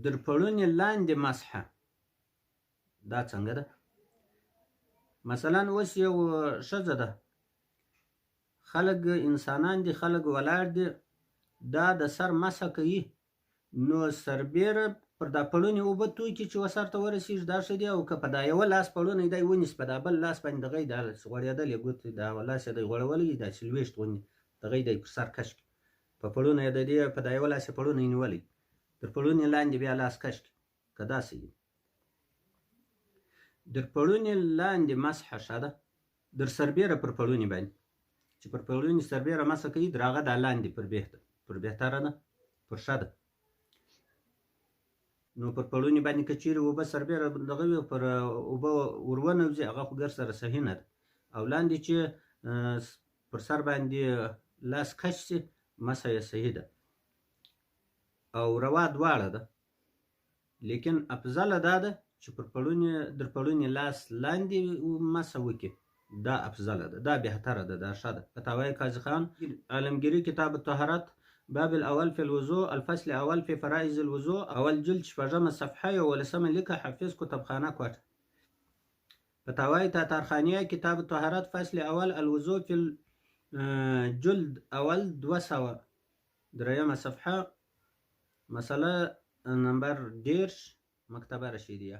در پړونې لاندې مسحه دا څنګه ده؟ مثلا اوس یو ښځه ده، خلک انسانان دي، خلک ولاړ دي، دا د سر مسحه کوي، نو سربیره پر دا پړونې اوبه توکي چې سر ته ورسېږي دا ښه دي، او که په دا یوه لاس پړونی دی ونیسي په دا بل لاس باندې دغه یې داسې غوړېدلی ګوتې دا لاس یې دی غوړولی داسې لوېشت غوندې دغه یې دی پر سر کش کړي، په پړونه یې د دې په دا یوه لاس یې پړونی نیولی، در پړونې لاندې بیا لاس کش کړي که داسې وي. در پړونې لاندې مسحه ښه ده، در سربیره پر پړونې باندې چې پر پړونې سربیره مسحه کوي در هغه دا لاندې پر بهتره ده، پر ښه ده. نو پر پړونې باندې که چیرې اوبه سربیره دغه وي پر اوبه ور ونوځي هغه خو ګر سره صحیح نه ده، او لاندې چې پر سر باندې لاس کش شي مسحه یې صحیح ده او روا دواړه ده، لیکن افضله دا ده چې در پړونې لاس لاندې مسحه وکړي، دا افضله ده، دا بهتره ده، دا ښه ده. فتاوی قاضي خان عالمگیری کتاب الطهارت باب الاول فی الوضوء الفصل اول فی فرائض الوضوء اول جلد شپږمه صفحه 11 لیکه حفظ کتابخانه کوټه. فتاوی تاتارخانیه کتاب الطهارت فصل اول الوضوء فی الجلد اول 200 درېمه صفحه مسأله نمبر 10 مکتبه رشیدیه.